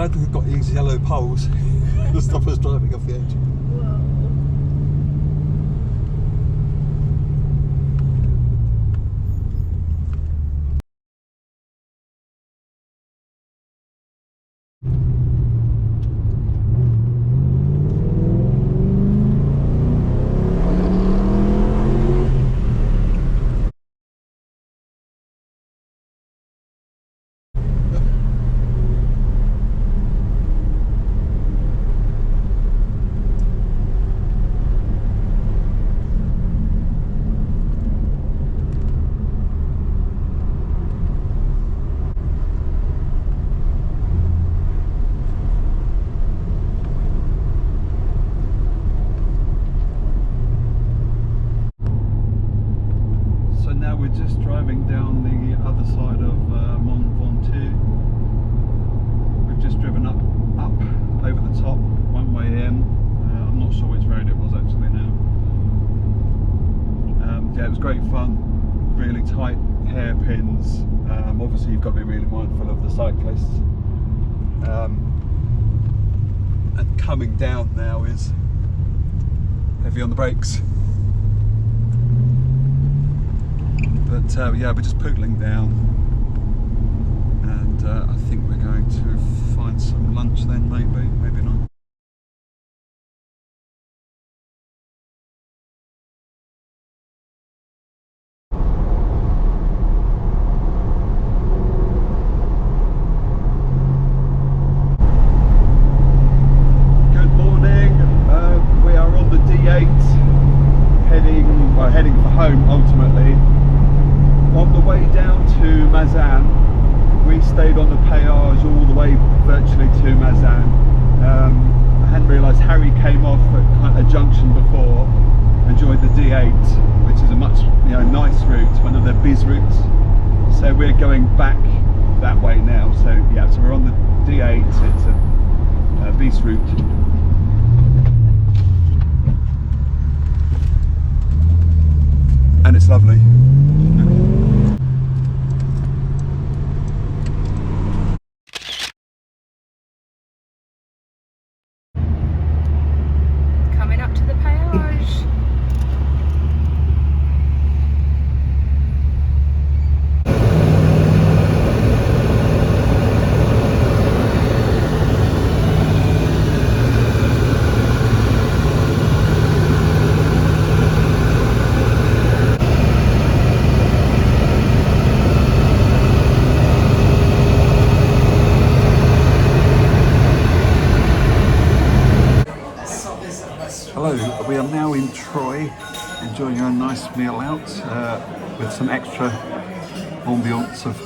glad we've got these yellow poles to stop us driving off the edge. Just driving down the other side of Mont Ventoux. We've just driven up over the top, one way in. I'm not sure which road it was actually now. Yeah, it was great fun. Really tight hairpins. Obviously, you've got to be really mindful of the cyclists. And coming down now is heavy on the brakes. But yeah, we're just poodling down, and I think we're going to find some lunch then, maybe not. Good morning. We are on the D8, heading for home ultimately. On the way down to Mazan, we stayed on the péage all the way virtually to Mazan. I hadn't realised Harry came off at a junction before and joined the D8, which is a much nice route, one of the biz routes. So we're going back that way now. So yeah, so we're on the D8. It's a bis route. And it's lovely. Coming up to the péage. Hello, we are now in Troyes, enjoying a nice meal out with some extra ambience of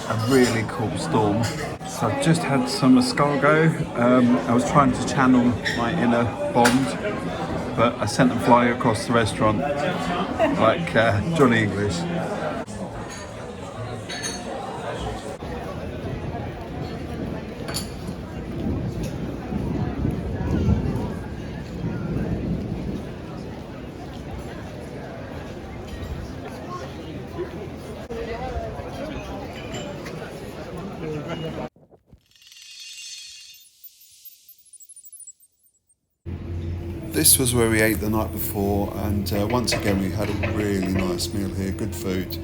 a really cool storm. So I've just had some escargot. I was trying to channel my inner Bond, but I sent them flying across the restaurant like Johnny English. This was where we ate the night before, and once again we had a really nice meal here. Good food,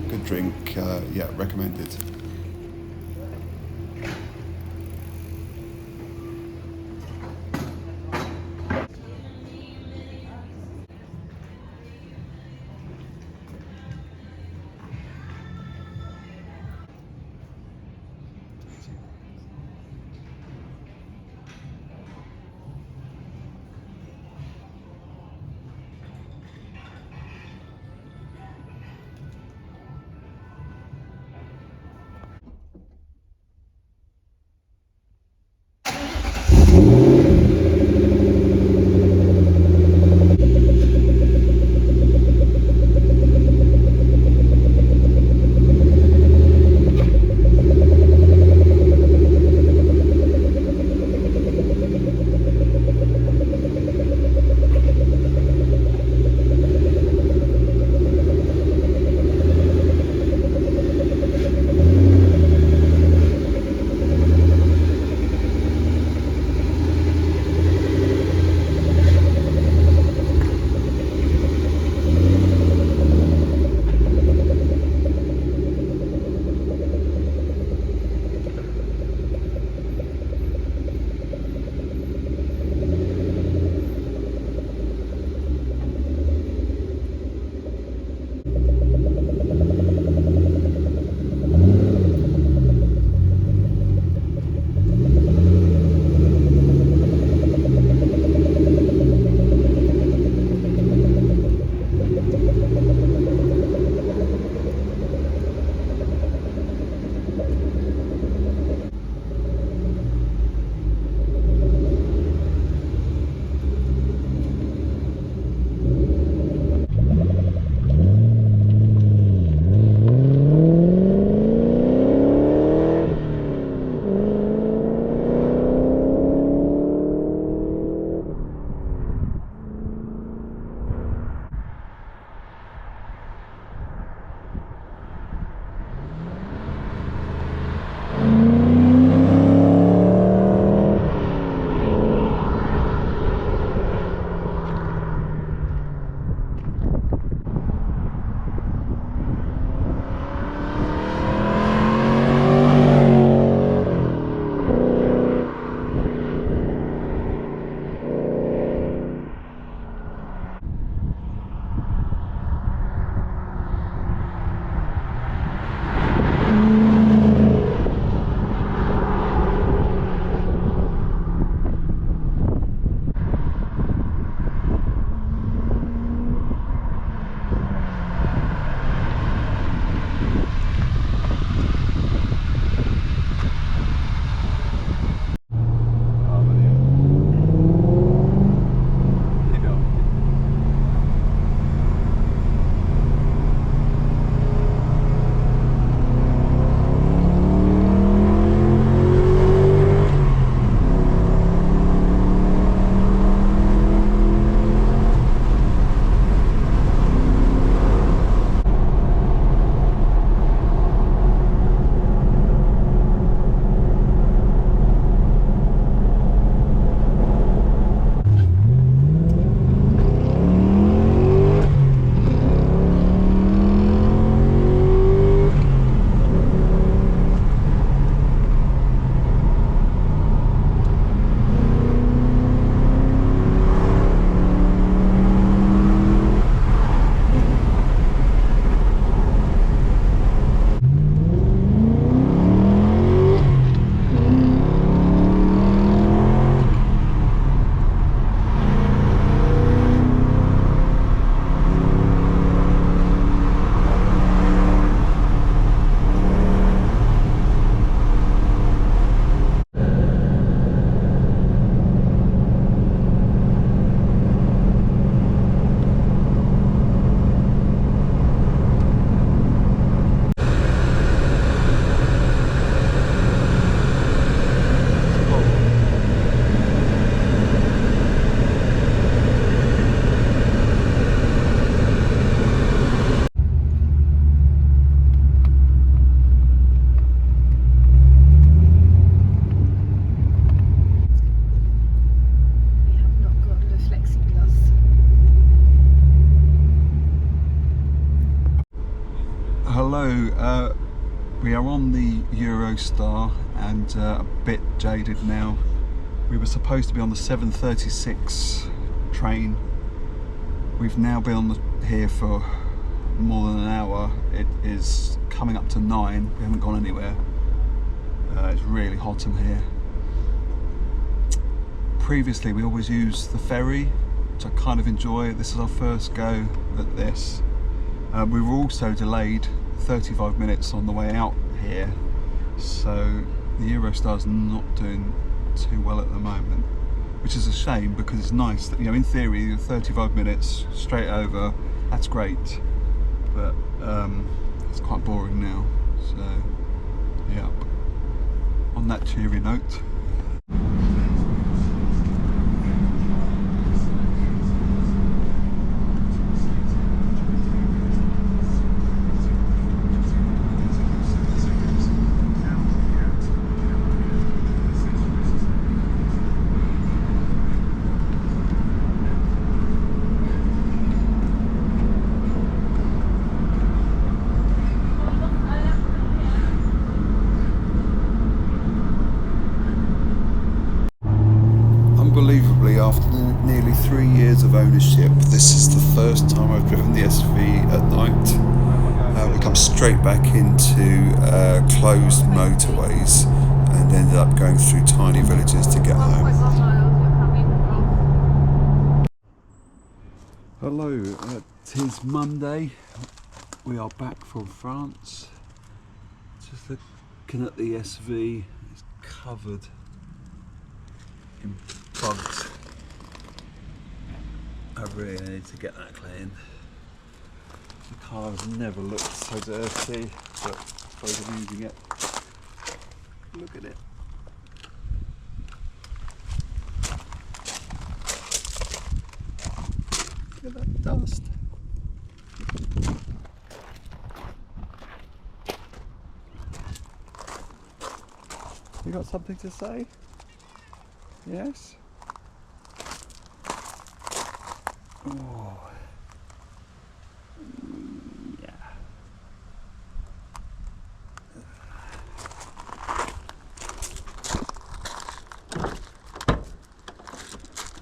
good drink, yeah, recommended. Hello, we are on the Eurostar and a bit jaded now. We were supposed to be on the 7:36 train. We've now been here for more than an hour. It is coming up to 9. We haven't gone anywhere. It's really hot in here. Previously we always used the ferry, which I kind of enjoy. This is our first go at this. We were also delayed 35 minutes on the way out here, so the Eurostar's not doing too well at the moment, which is a shame because it's nice that, you know, in theory 35 minutes straight over, that's great, but it's quite boring now. So yeah, on that cheery note, unbelievably, after nearly 3 years of ownership, this is the first time I've driven the SV at night. We come straight back into closed motorways and ended up going through tiny villages to get home. Hello, it is Monday. We are back from France. Just looking at the SV, it's covered in bugs. I really need to get that cleaned. The car has never looked so dirty, but I suppose I'm using it. Look at it. Look at that dust. You got something to say? Yes? Oh. Yeah.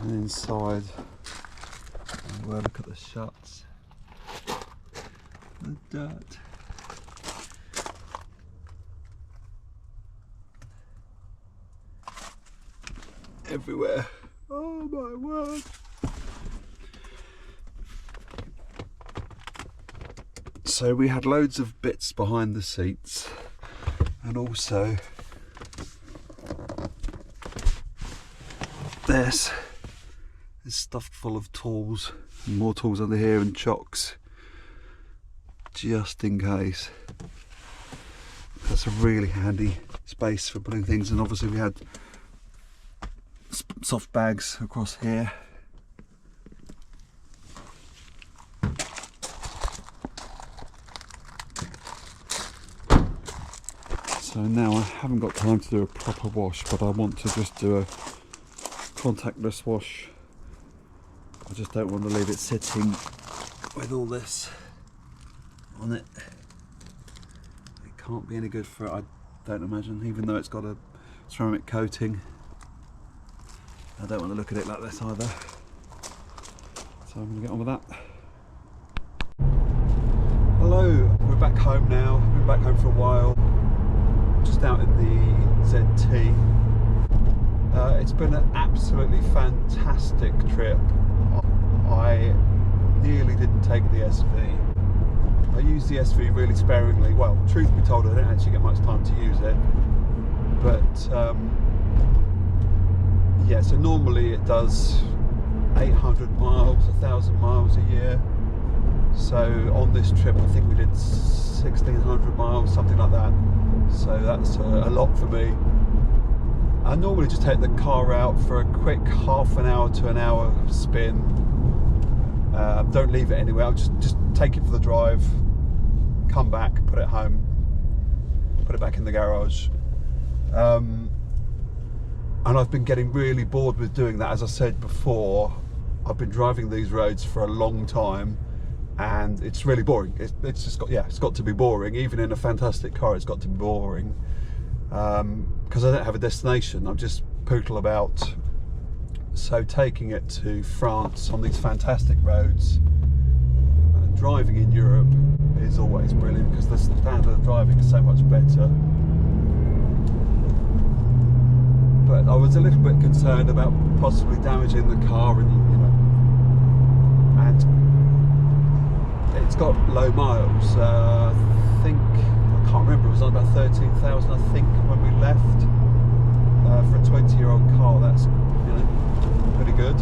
And inside, well, look at the shuts. The dirt. Everywhere. Oh my word. So we had loads of bits behind the seats, and also this is stuffed full of tools, and more tools under here and chocks, just in case. That's a really handy space for putting things, and obviously we had soft bags across here. So now I haven't got time to do a proper wash, but I want to just do a contactless wash. I just don't want to leave it sitting with all this on it. It can't be any good for it, I don't imagine, even though it's got a ceramic coating. I don't want to look at it like this either. So I'm going to get on with that. Hello, we're back home now. We've been back home for a while. Just out in the ZT. It's been an absolutely fantastic trip. I nearly didn't take the SV. I used the SV really sparingly. Well, truth be told, I didn't actually get much time to use it. But yeah, so normally it does 800 miles, 1,000 miles a year. So on this trip, I think we did 1,600 miles, something like that. So that's a lot for me. I normally just take the car out for a quick half an hour to an hour spin. Don't leave it anywhere. I'll just take it for the drive, come back, put it home, put it back in the garage. And I've been getting really bored with doing that. As I said before, I've been driving these roads for a long time, and it's really boring. It's just got, yeah, it's got to be boring. Even in a fantastic car, it's got to be boring, because I don't have a destination. I'm just poodle about. So taking it to France on these fantastic roads, driving in Europe is always brilliant because the standard of driving is so much better. But I was a little bit concerned about possibly damaging the car, and and it's got low miles. I think, I can't remember, it was on about 13,000 I think when we left. For a 20-year-old car, that's pretty good.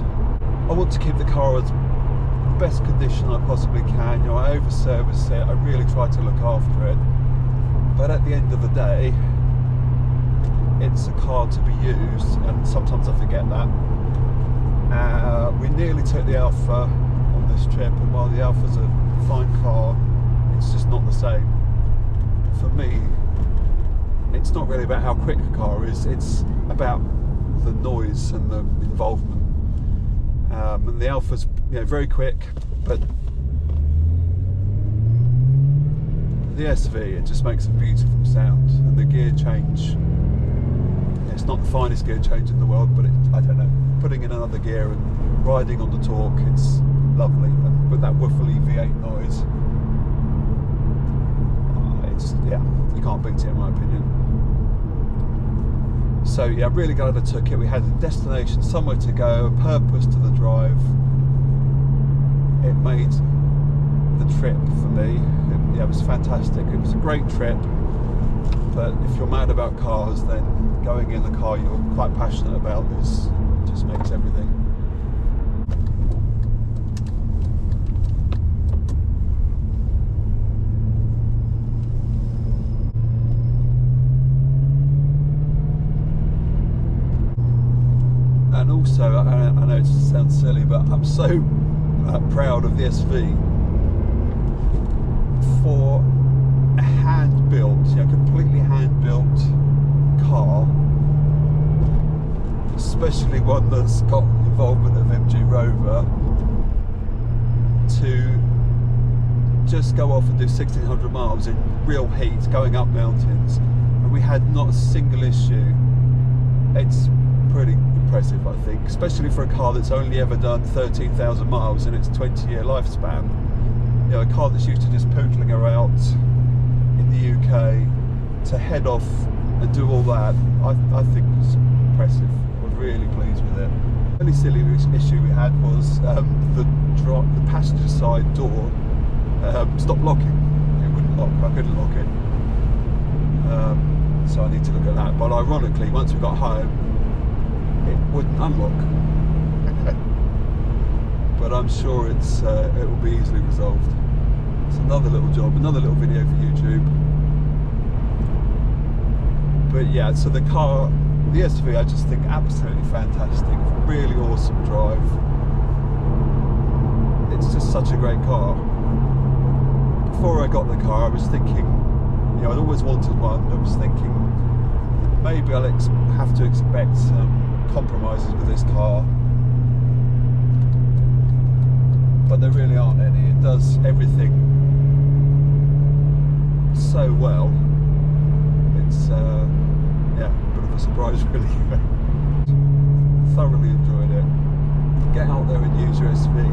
I want to keep the car as best condition I possibly can. I over service it, I really try to look after it, but at the end of the day it's a car to be used, and sometimes I forget that. We nearly took the Alpha on this trip, and while the Alpha's a fine car, it's just not the same. For me, it's not really about how quick a car is, it's about the noise and the involvement. And the Alpha's very quick, but the SV, it just makes a beautiful sound, and the gear change, it's not the finest gear change in the world, but I don't know, putting in another gear and riding on the torque, it's lovely. And with that woofly V8 noise, you can't beat it in my opinion. So yeah, I'm really glad I took it. We had a destination, somewhere to go, a purpose to the drive. It made the trip for me. It was fantastic. It was a great trip. But if you're mad about cars, then going in the car you're quite passionate about just makes everything. And also, I know it sounds silly, but I'm so proud of the SV for a hand-built, completely hand-built car, especially one that's got involvement of MG Rover, to just go off and do 1,600 miles in real heat, going up mountains, and we had not a single issue. It's pretty impressive, I think, especially for a car that's only ever done 13,000 miles in its 20-year lifespan. A car that's used to just pootling around in the UK, to head off and do all that, I think it's impressive. I was really pleased with it. The only silly issue we had was the passenger side door stopped locking. It wouldn't lock, I couldn't lock it. So I need to look at that. But ironically, once we got home, it wouldn't unlock. But I'm sure it will be easily resolved. It's another little job, another little video for YouTube. But yeah, so the car, the SV, I just think absolutely fantastic. Really awesome drive. It's just such a great car. Before I got the car, I was thinking, I'd always wanted one. I was thinking maybe I'll have to expect some compromises with this car, but there really aren't any. It does everything so well. It's a bit of a surprise really. Thoroughly enjoyed it. Get out there and use your SV.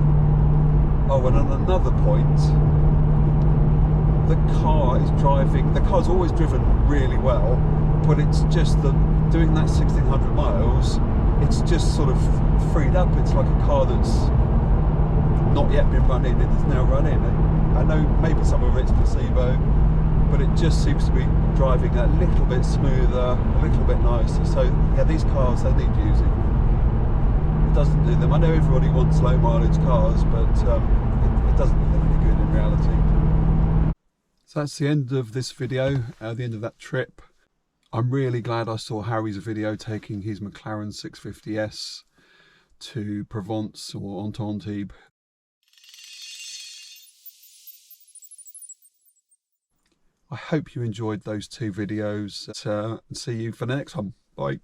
Oh, and on another point, the car's always driven really well, but it's just that doing that 1,600 miles, it's just sort of freed up. It's like a car that's not yet been running and is now running. And I know maybe some of it's placebo, but it just seems to be driving a little bit smoother, a little bit nicer. So yeah, these cars, they need using. It doesn't do them. I know everybody wants low mileage cars, but it doesn't do them any good in reality. So that's the end of this video, the end of that trip. I'm really glad I saw Harry's video taking his McLaren 650S to Provence or Antibes. I hope you enjoyed those two videos, and see you for the next one. Bye.